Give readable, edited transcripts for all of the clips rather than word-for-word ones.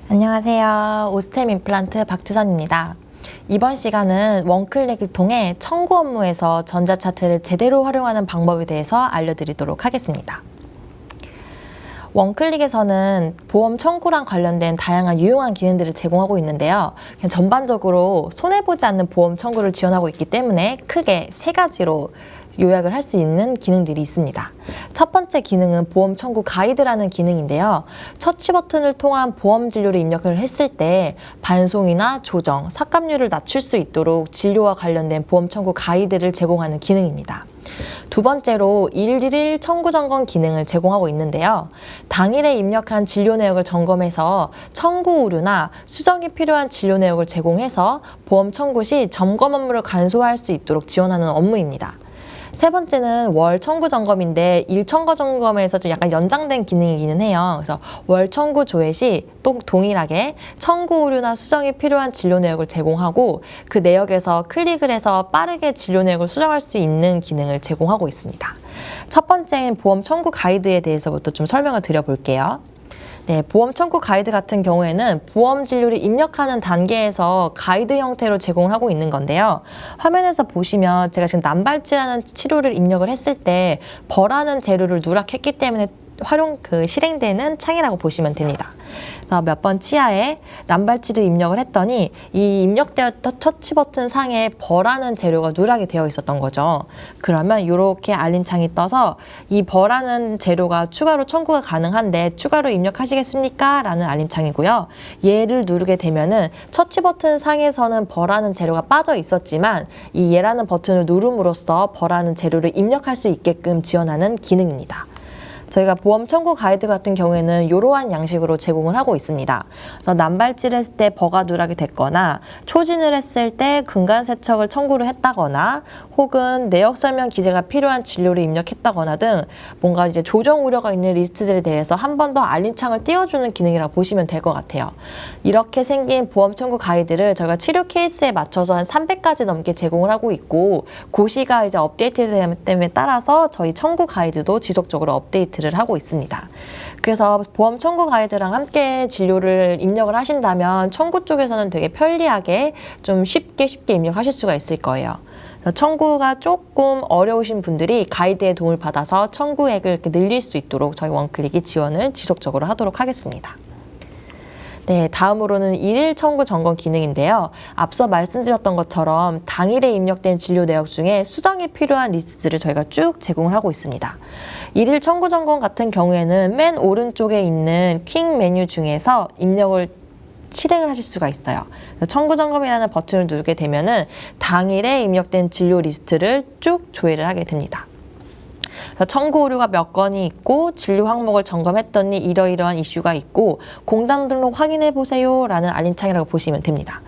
안녕하세요. 오스템 임플란트 박지선입니다. 이번 시간은 원클릭을 통해 청구 업무에서 전자차트를 제대로 활용하는 방법에 대해서 알려드리도록 하겠습니다. 원클릭에서는 보험 청구랑 관련된 다양한 유용한 기능들을 제공하고 있는데요. 그냥 전반적으로 손해보지 않는 보험 청구를 지원하고 있기 때문에 크게 세 가지로 요약을 할 수 있는 기능들이 있습니다. 첫 번째 기능은 보험 청구 가이드라는 기능인데요. 터치 버튼을 통한 보험 진료를 입력을 했을 때 반송이나 조정, 삭감률을 낮출 수 있도록 진료와 관련된 보험 청구 가이드를 제공하는 기능입니다. 두 번째로 111 청구 점검 기능을 제공하고 있는데요. 당일에 입력한 진료 내역을 점검해서 청구 오류나 수정이 필요한 진료 내역을 제공해서 보험 청구 시 점검 업무를 간소화할 수 있도록 지원하는 업무입니다. 세 번째는 월 청구 점검인데 일 청구 점검에서 좀 약간 연장된 기능이기는 해요. 그래서 월 청구 조회 시 또 동일하게 청구 오류나 수정이 필요한 진료 내역을 제공하고 그 내역에서 클릭을 해서 빠르게 진료 내역을 수정할 수 있는 기능을 제공하고 있습니다. 첫 번째는 보험 청구 가이드에 대해서부터 좀 설명을 드려볼게요. 네, 보험 청구 가이드 같은 경우에는 보험 진료를 입력하는 단계에서 가이드 형태로 제공을 하고 있는 건데요. 화면에서 보시면 제가 지금 남발찌라는 치료를 입력을 했을 때 벌하는 재료를 누락했기 때문에 실행되는 창이라고 보시면 됩니다. 그래서 몇 번 치아에 남발치를 입력을 했더니 이 입력되었던 터치 버튼 상에 벌하는 재료가 누락이 되어 있었던 거죠. 그러면 이렇게 알림창이 떠서 이 벌하는 재료가 추가로 청구가 가능한데 추가로 입력하시겠습니까? 라는 알림창이고요. 얘를 누르게 되면은 터치 버튼 상에서는 벌하는 재료가 빠져 있었지만 이 얘라는 버튼을 누름으로써 벌하는 재료를 입력할 수 있게끔 지원하는 기능입니다. 저희가 보험 청구 가이드 같은 경우에는 이러한 양식으로 제공을 하고 있습니다. 그래서 남발찌를 했을 때 버가 누락이 됐거나 초진을 했을 때 근간 세척을 청구를 했다거나 혹은 내역 설명 기재가 필요한 진료를 입력했다거나 등 뭔가 이제 조정 우려가 있는 리스트들에 대해서 한 번 더 알림창을 띄워주는 기능이라고 보시면 될 것 같아요. 이렇게 생긴 보험 청구 가이드를 저희가 치료 케이스에 맞춰서 한 300가지 넘게 제공을 하고 있고 고시가 이제 업데이트됨에 따라서 저희 청구 가이드도 지속적으로 업데이트를 하고 있습니다. 그래서 보험 청구 가이드랑 함께 진료를 입력을 하신다면 청구 쪽에서는 되게 편리하게 좀 쉽게 입력하실 수가 있을 거예요. 청구가 조금 어려우신 분들이 가이드의 도움을 받아서 청구액을 이렇게 늘릴 수 있도록 저희 원클릭이 지원을 지속적으로 하도록 하겠습니다. 네, 다음으로는 일일 청구 점검 기능인데요. 앞서 말씀드렸던 것처럼 당일에 입력된 진료 내역 중에 수정이 필요한 리스트를 저희가 쭉 제공을 하고 있습니다. 일일 청구 점검 같은 경우에는 맨 오른쪽에 있는 퀵 메뉴 중에서 입력을 실행을 하실 수가 있어요. 청구 점검이라는 버튼을 누르게 되면은 당일에 입력된 진료 리스트를 쭉 조회를 하게 됩니다. 청구 오류가 몇 건이 있고 진료 항목을 점검했더니 이러이러한 이슈가 있고 공당 등록 확인해 보세요 라는 알림창이라고 보시면 됩니다.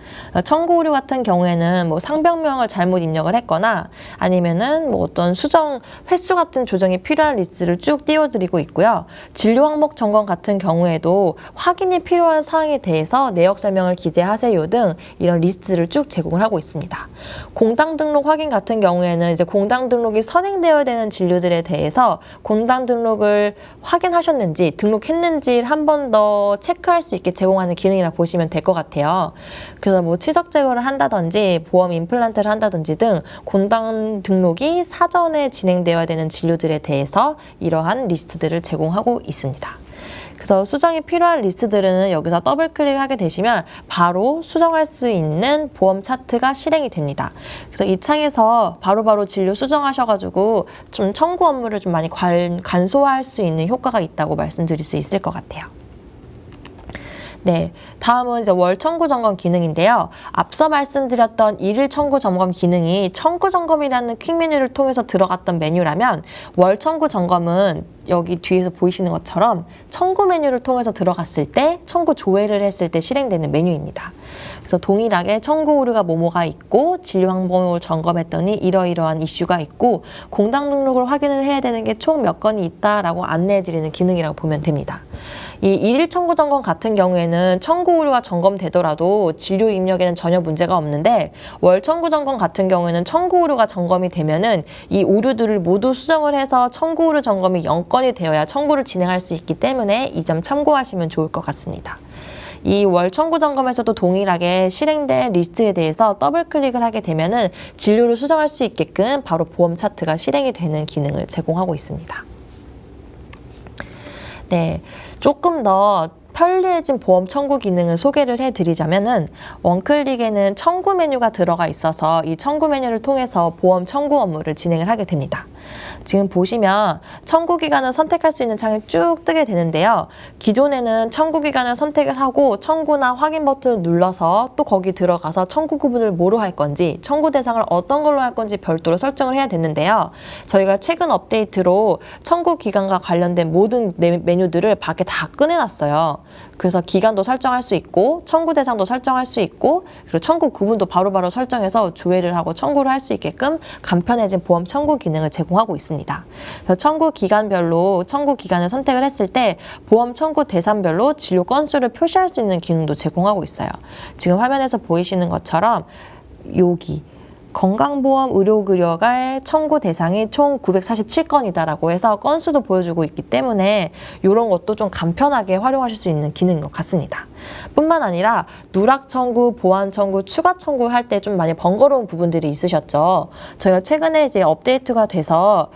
청구 오류 같은 경우에는 뭐 상병명을 잘못 입력을 했거나 아니면은 뭐 어떤 수정 횟수 같은 조정이 필요한 리스트를 쭉 띄워드리고 있고요. 진료 항목 점검 같은 경우에도 확인이 필요한 사항에 대해서 내역 설명을 기재하세요 등 이런 리스트를 쭉 제공을 하고 있습니다. 공당 등록 확인 같은 경우에는 이제 공당 등록이 선행되어야 되는 진료들에 대해서 공당 등록을 확인하셨는지 등록했는지 한 번 더 체크할 수 있게 제공하는 기능이라 보시면 될 것 같아요. 그래서 뭐 치석 제거를 한다든지 보험 임플란트를 한다든지 등 공당 등록이 사전에 진행되어야 되는 진료들에 대해서 이러한 리스트들을 제공하고 있습니다. 그래서 수정이 필요한 리스트들은 여기서 더블 클릭하게 되시면 바로 수정할 수 있는 보험 차트가 실행이 됩니다. 그래서 이 창에서 바로바로 진료 수정하셔가지고 좀 청구 업무를 좀 많이 간소화할 수 있는 효과가 있다고 말씀드릴 수 있을 것 같아요. 네, 다음은 이제 월 청구 점검 기능인데요. 앞서 말씀드렸던 일일 청구 점검 기능이 청구 점검이라는 퀵 메뉴를 통해서 들어갔던 메뉴라면 월 청구 점검은 여기 뒤에서 보이시는 것처럼 청구 메뉴를 통해서 들어갔을 때 청구 조회를 했을 때 실행되는 메뉴입니다. 그래서 동일하게 청구 오류가 뭐뭐가 있고 진료 항목을 점검했더니 이러이러한 이슈가 있고 공당 등록을 확인을 해야 되는 게 총 몇 건이 있다라고 안내해드리는 기능이라고 보면 됩니다. 이 일일 청구 점검 같은 경우에는 청구 오류가 점검되더라도 진료 입력에는 전혀 문제가 없는데 월 청구 점검 같은 경우에는 청구 오류가 점검이 되면은 이 오류들을 모두 수정을 해서 청구 오류 점검이 0건이 되어야 청구를 진행할 수 있기 때문에 이 점 참고하시면 좋을 것 같습니다. 이 월 청구 점검에서도 동일하게 실행된 리스트에 대해서 더블 클릭을 하게 되면은 진료를 수정할 수 있게끔 바로 보험 차트가 실행이 되는 기능을 제공하고 있습니다. 네, 조금 더 편리해진 보험 청구 기능을 소개를 해드리자면은 원클릭에는 청구 메뉴가 들어가 있어서 이 청구 메뉴를 통해서 보험 청구 업무를 진행을 하게 됩니다. 지금 보시면 청구 기간을 선택할 수 있는 창이 쭉 뜨게 되는데요. 기존에는 청구 기간을 선택을 하고 청구나 확인 버튼을 눌러서 또 거기 들어가서 청구 구분을 뭐로 할 건지, 청구 대상을 어떤 걸로 할 건지 별도로 설정을 해야 됐는데요. 저희가 최근 업데이트로 청구 기간과 관련된 모든 메뉴들을 밖에 다 꺼내놨어요. 그래서 기간도 설정할 수 있고 청구 대상도 설정할 수 있고 그리고 청구 구분도 바로바로 설정해서 조회를 하고 청구를 할 수 있게끔 간편해진 보험 청구 기능을 제공하고 있습니다. 그래서 청구 기간별로 청구 기간을 선택을 했을 때 보험 청구 대상별로 진료 건수를 표시할 수 있는 기능도 제공하고 있어요. 지금 화면에서 보이시는 것처럼 여기 건강보험 의료급여가의 청구 대상이 총 947건이다라고 해서 건수도 보여주고 있기 때문에 이런 것도 좀 간편하게 활용하실 수 있는 기능인 것 같습니다. 뿐만 아니라 누락 청구, 보완 청구, 추가 청구할 때 좀 많이 번거로운 부분들이 있으셨죠. 저희가 최근에 이제 업데이트가 돼서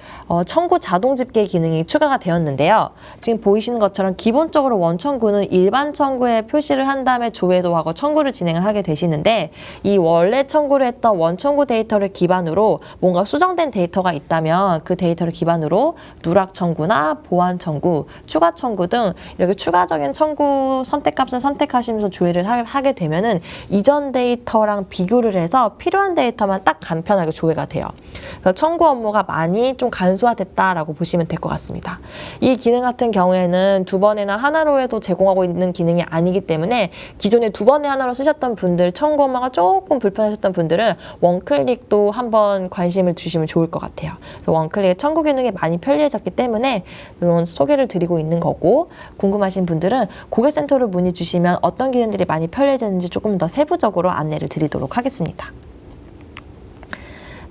청구 자동 집계 기능이 추가가 되었는데요. 지금 보이시는 것처럼 기본적으로 원청구는 일반 청구에 표시를 한 다음에 조회도 하고 청구를 진행을 하게 되시는데 이 원래 청구를 했던 원청구 데이터를 기반으로 뭔가 수정된 데이터가 있다면 그 데이터를 기반으로 누락 청구나 보완 청구, 추가 청구 등 이렇게 추가적인 청구 선택값을 선택하시면서 조회를 하게 되면은 이전 데이터랑 비교를 해서 필요한 데이터만 딱 간편하게 조회가 돼요. 그래서 청구 업무가 많이 좀 간소화됐다라고 보시면 될 것 같습니다. 이 기능 같은 경우에는 두 번이나 하나로 해도 제공하고 있는 기능이 아니기 때문에 기존에 두 번에 하나로 쓰셨던 분들, 청구 업무가 조금 불편하셨던 분들은 원클릭도 한번 관심을 주시면 좋을 것 같아요. 그래서 원클릭의 청구 기능이 많이 편리해졌기 때문에 이런 소개를 드리고 있는 거고, 궁금하신 분들은 고객센터로 문의 주시면 어떤 기능들이 많이 편리해졌는지 조금 더 세부적으로 안내를 드리도록 하겠습니다.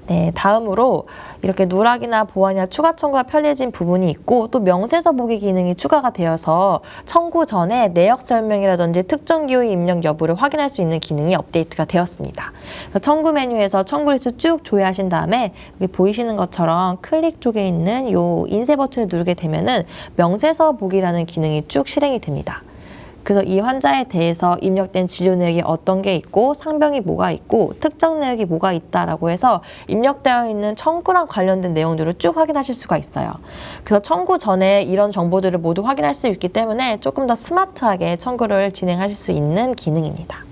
네, 다음으로 이렇게 누락이나 보완이나 추가 청구가 편리해진 부분이 있고 또 명세서 보기 기능이 추가가 되어서 청구 전에 내역 설명이라든지 특정 기호의 입력 여부를 확인할 수 있는 기능이 업데이트가 되었습니다. 그래서 청구 메뉴에서 청구 리스트 쭉 조회하신 다음에 여기 보이시는 것처럼 클릭 쪽에 있는 이 인쇄 버튼을 누르게 되면은 명세서 보기라는 기능이 쭉 실행이 됩니다. 그래서 이 환자에 대해서 입력된 진료 내역이 어떤 게 있고 상병이 뭐가 있고 특정 내역이 뭐가 있다라고 해서 입력되어 있는 청구랑 관련된 내용들을 쭉 확인하실 수가 있어요. 그래서 청구 전에 이런 정보들을 모두 확인할 수 있기 때문에 조금 더 스마트하게 청구를 진행하실 수 있는 기능입니다.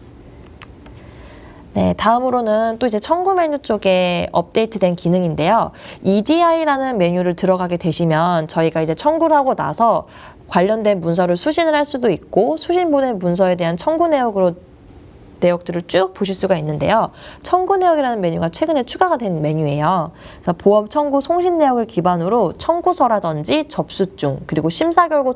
네, 다음으로는 또 이제 청구 메뉴 쪽에 업데이트된 기능인데요. EDI라는 메뉴를 들어가게 되시면 저희가 이제 청구를 하고 나서 관련된 문서를 수신을 할 수도 있고 수신 보낸 문서에 대한 청구 내역들을 쭉 보실 수가 있는데요. 청구 내역이라는 메뉴가 최근에 추가가 된 메뉴예요. 그래서 보험 청구 송신 내역을 기반으로 청구서라든지 접수증 그리고 심사 결과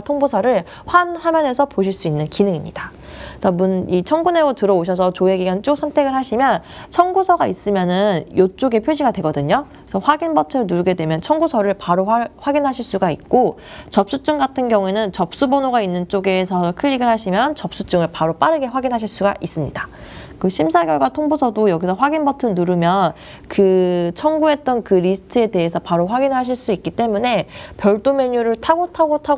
통보서를 화면에서 보실 수 있는 기능입니다. 그래서 이 청구 내역 들어오셔서 조회 기간 쭉 선택을 하시면 청구서가 있으면은 이쪽에 표시가 되거든요. 그래서 확인 버튼을 누르게 되면 청구서를 바로 확인하실 수가 있고 접수증 같은 경우에는 접수 번호가 있는 쪽에서 클릭을 하시면 접수증을 바로 빠르게 확인하실 수가 있습니다. 그 심사 결과 통보서도 여기서 확인 버튼 누르면 그 청구했던 그 리스트에 대해서 바로 확인하실 수 있기 때문에 별도 메뉴를 타고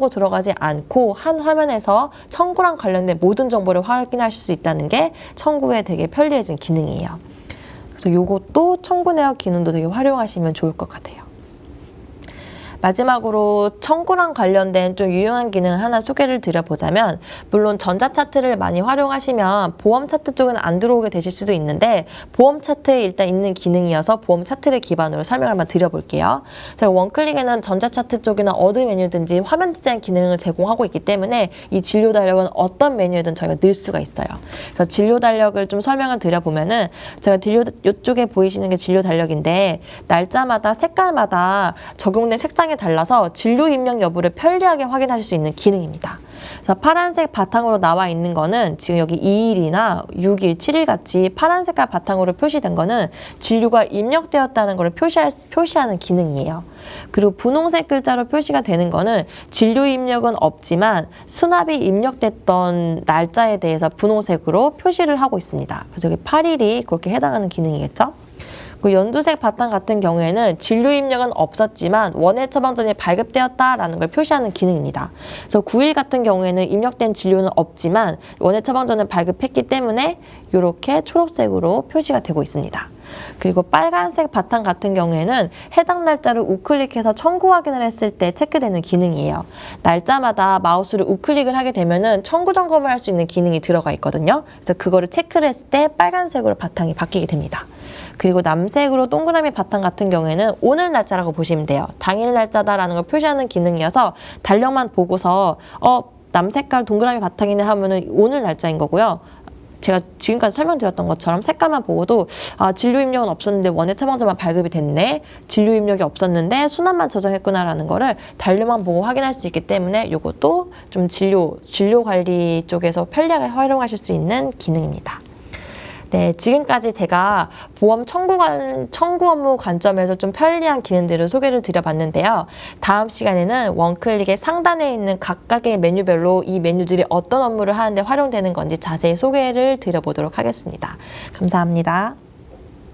들어가지 않고 한 화면에서 청구랑 관련된 모든 정보를 확인하실 수 있다는 게 청구에 되게 편리해진 기능이에요. 그래서 이것도 청구 내역 기능도 되게 활용하시면 좋을 것 같아요. 마지막으로 청구랑 관련된 좀 유용한 기능을 하나 소개를 드려보자면 물론 전자차트를 많이 활용하시면 보험 차트 쪽은 안 들어오게 되실 수도 있는데 보험 차트에 일단 있는 기능이어서 보험 차트를 기반으로 설명을 한번 드려볼게요. 저희가 원클릭에는 전자차트 쪽이나 어드 메뉴든지 화면 디자인 기능을 제공하고 있기 때문에 이 진료 달력은 어떤 메뉴에든 저희가 넣을 수가 있어요. 그래서 진료 달력을 좀 설명을 드려보면은 제가 이쪽에 보이시는 게 진료 달력인데 날짜마다 색깔마다 적용된 색상이 달라서 진료 입력 여부를 편리하게 확인하실 수 있는 기능입니다. 그래서 파란색 바탕으로 나와 있는 거는 지금 여기 2일이나 6일, 7일 같이 파란 색깔 바탕으로 표시된 거는 진료가 입력되었다는 걸 표시하는 기능이에요. 그리고 분홍색 글자로 표시가 되는 거는 진료 입력은 없지만 수납이 입력됐던 날짜에 대해서 분홍색으로 표시를 하고 있습니다. 그래서 여기 8일이 그렇게 해당하는 기능이겠죠. 그 연두색 바탕 같은 경우에는 진료 입력은 없었지만 원해 처방전이 발급되었다라는 걸 표시하는 기능입니다. 그래서 9일 같은 경우에는 입력된 진료는 없지만 원해 처방전을 발급했기 때문에 이렇게 초록색으로 표시가 되고 있습니다. 그리고 빨간색 바탕 같은 경우에는 해당 날짜를 우클릭해서 청구 확인을 했을 때 체크되는 기능이에요. 날짜마다 마우스를 우클릭을 하게 되면은 청구 점검을 할 수 있는 기능이 들어가 있거든요. 그래서 그거를 체크를 했을 때 빨간색으로 바탕이 바뀌게 됩니다. 그리고 남색으로 동그라미 바탕 같은 경우에는 오늘 날짜라고 보시면 돼요. 당일 날짜다라는 걸 표시하는 기능이어서 달력만 보고서 남색깔 동그라미 바탕이네 하면은 오늘 날짜인 거고요. 제가 지금까지 설명드렸던 것처럼 색깔만 보고도 진료 입력은 없었는데 원해 처방전만 발급이 됐네. 진료 입력이 없었는데 수납만 저장했구나라는 거를 달력만 보고 확인할 수 있기 때문에 이것도 좀 진료 관리 쪽에서 편리하게 활용하실 수 있는 기능입니다. 네, 지금까지 제가 보험 청구 업무 관점에서 좀 편리한 기능들을 소개를 드려봤는데요. 다음 시간에는 원클릭의 상단에 있는 각각의 메뉴별로 이 메뉴들이 어떤 업무를 하는데 활용되는 건지 자세히 소개를 드려보도록 하겠습니다. 감사합니다.